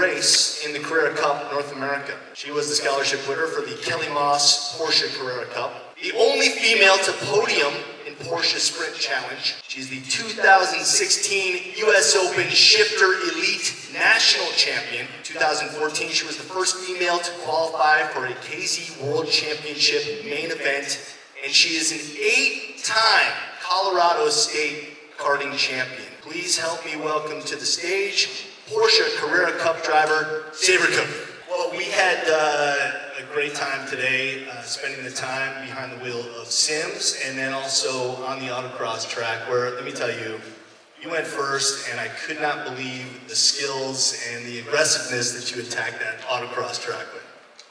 race in the Carrera Cup North America. She was the scholarship winner for the Kelly Moss Porsche Carrera Cup, the only female to podium in Porsche Sprint Challenge. She's the 2016 US Open Shifter Elite National Champion. 2014, she was the first female to qualify for a KZ World Championship main event, and she is an 8-time Colorado State karting champion. Please help me welcome to the stage Porsche Carrera Cup driver, Sabrecook. Well, we had a great time today spending the time behind the wheel of Sims and then also on the autocross track where, let me tell you, you went first and I could not believe the skills and the aggressiveness that you attacked that autocross track with.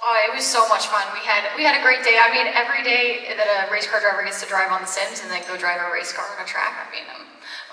Oh, it was so much fun. We had a great day. I mean, every day that a race car driver gets to drive on the Sims and then go drive a race car on a track, I mean, I'm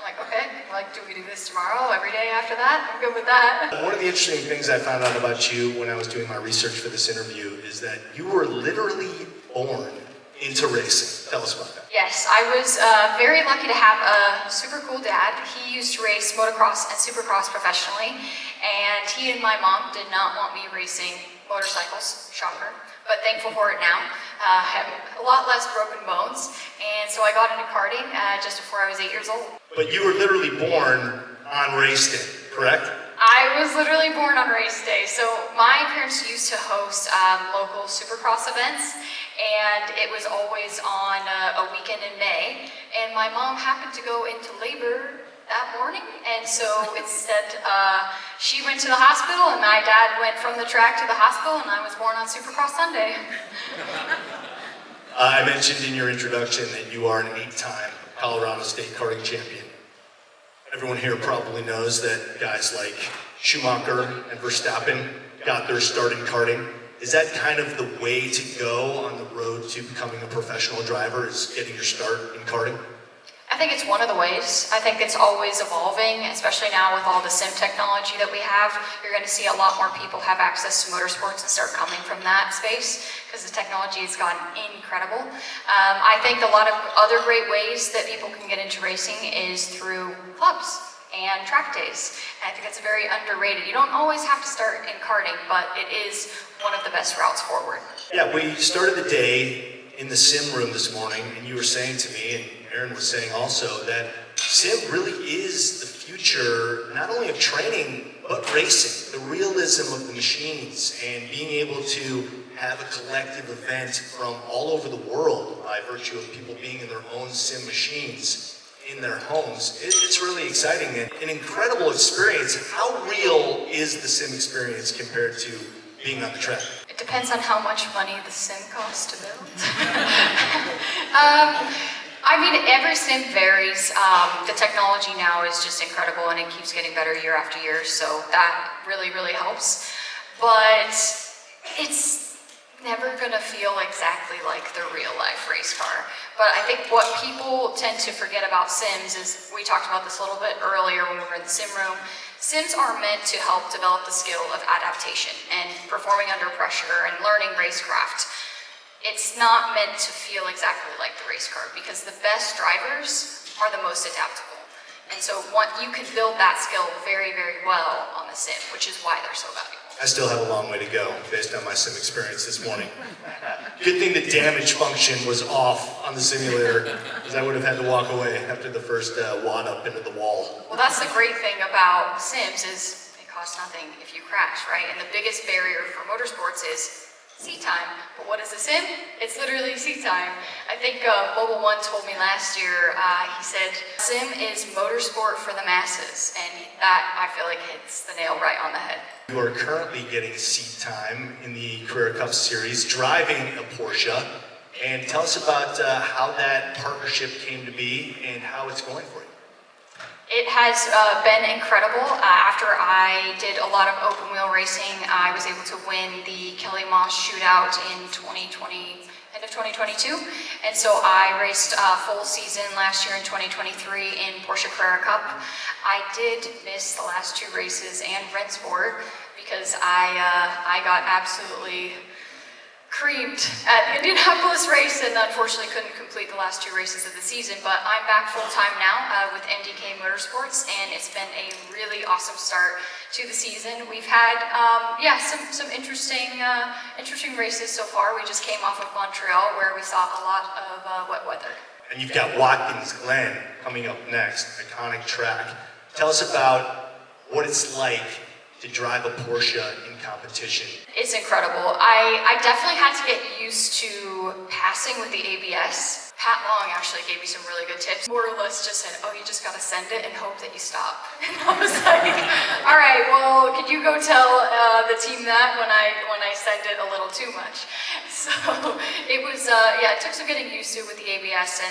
like, okay, like, do we do this tomorrow, every day after that? I'm good with that. One of the interesting things I found out about you when I was doing my research for this interview is that you were literally born into racing. Tell us about that. Yes, I was very lucky to have a super cool dad. He used to race motocross and supercross professionally, and he and my mom did not want me racing motorcycles, shocker, but thankful for it now. I have a lot less broken bones, and so I got into karting just before I was 8 years old. But you were literally born on race day, correct? I was literally born on race day. So my parents used to host local supercross events, and it was always on a weekend in May. And my mom happened to go into labor that morning, and so instead she went to the hospital, and my dad went from the track to the hospital, and I was born on Supercross Sunday. I mentioned in your introduction that you are an 8-time Colorado State karting champion. Everyone here probably knows that guys like Schumacher and Verstappen got their start in karting. Is that kind of the way to go on the road to becoming a professional driver, is getting your start in karting? I think it's one of the ways. I think it's always evolving, especially now with all the sim technology that we have. You're going to see a lot more people have access to motorsports and start coming from that space because the technology has gotten incredible. I think a lot of other great ways that people can get into racing is through clubs and track days. And I think it's very underrated. You don't always have to start in karting, but it is one of the best routes forward. Yeah, we started the day in the sim room this morning, and you were saying to me, and Aaron was saying also, that sim really is the future, not only of training, but racing. The realism of the machines and being able to have a collective event from all over the world by virtue of people being in their own sim machines in their homes. It's really exciting and an incredible experience. How real is the sim experience compared to being on the track? It depends on how much money the sim costs to build. I mean, every sim varies. The technology now is just incredible and it keeps getting better year after year, so that really, really helps. But it's never gonna feel exactly like the real life race car. But I think what people tend to forget about sims is, we talked about this a little bit earlier when we were in the sim room, sims are meant to help develop the skill of adaptation and performing under pressure and learning racecraft. It's not meant to feel exactly like the race car because the best drivers are the most adaptable. And so you can build that skill very, very well on the sim, which is why they're so valuable. I still have a long way to go based on my sim experience this morning. Good thing the damage function was off on the simulator, because I would have had to walk away after the first wad up into the wall. Well, that's the great thing about sims is it costs nothing if you crash, right? And the biggest barrier for motorsports is seat time. But what is a sim? It's literally seat time. I think Mobile One told me last year, he said, sim is motorsport for the masses. And that, I feel like, hits the nail right on the head. You are currently getting seat time in the Carrera Cup Series, driving a Porsche. And tell us about how that partnership came to be and how it's going for you. It has been incredible. After I did a lot of open wheel racing, I was able to win the Kelly Moss shootout in 2020, end of 2022. And so I raced a full season last year in 2023 in Porsche Parade Recap. I did miss the last 2 races and Rennsport because I got absolutely creamed at the Indianapolis race and unfortunately couldn't complete the last 2 races of the season, but I'm back full-time now with NDK Motorsports, and it's been a really awesome start to the season. We've had, some interesting races so far. We just came off of Montreal where we saw a lot of wet weather. And you've got Watkins Glen coming up next, iconic track. Tell us about what it's like to drive a Porsche in competition. It's incredible. I definitely had to get used to passing with the ABS. Pat Long actually gave me some really good tips. More or less just said, oh, you just gotta send it and hope that you stop. And I was like, all right, well, could you go tell the team that when I send it a little too much? So it was, it took some getting used to with the ABS,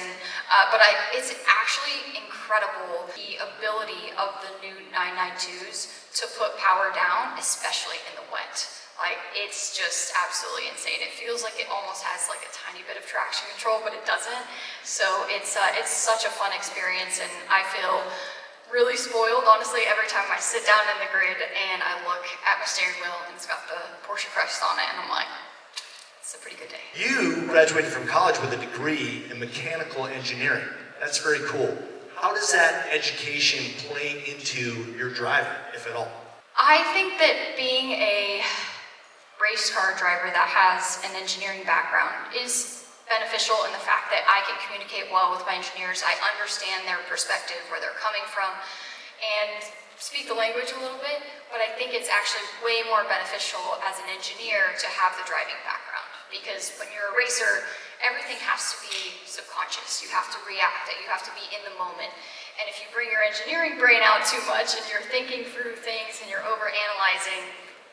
but it's actually incredible the ability of the new 992s to put power down, especially in the wet. Like, it's just absolutely insane. It feels like it almost has like a tiny bit of traction control, but it doesn't. So it's such a fun experience, and I feel really spoiled, honestly, every time I sit down in the grid and I look at my steering wheel and it's got the Porsche crest on it, and I'm like, it's a pretty good day. You graduated from college with a degree in mechanical engineering. That's very cool. How does that education play into your driving, if at all? I think that being a race car driver that has an engineering background is beneficial in the fact that I can communicate well with my engineers. I understand their perspective, where they're coming from, and speak the language a little bit, but I think it's actually way more beneficial as an engineer to have the driving background, because when you're a racer, everything has to be subconscious. You have to react, you have to be in the moment. And if you bring your engineering brain out too much and you're thinking through things and you're overanalyzing,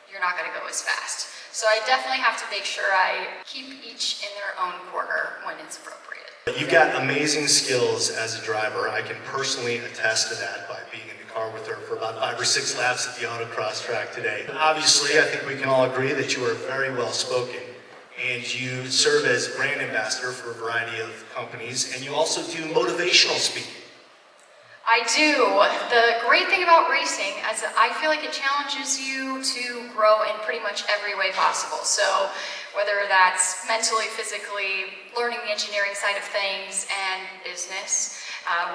you're not gonna go as fast. So I definitely have to make sure I keep each in their own corner when it's appropriate. You've got amazing skills as a driver. I can personally attest to that by being in the car with her for about 5 or 6 laps at the autocross track today. Obviously, I think we can all agree that you are very well spoken, and you serve as brand ambassador for a variety of companies, and you also do motivational speaking. I do. The great thing about racing is I feel like it challenges you to grow in pretty much every way possible. So whether that's mentally, physically, learning the engineering side of things and business,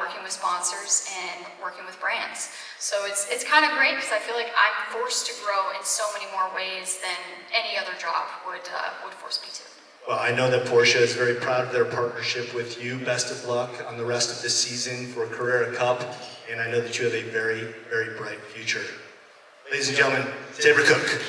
working with sponsors and working with brands. So it's kind of great because I feel like I'm forced to grow in so many more ways than any other job would force me to. Well, I know that Porsche is very proud of their partnership with you. Best of luck on the rest of this season for Carrera Cup, and I know that you have a very, very bright future. Ladies and gentlemen, Sabre Cook.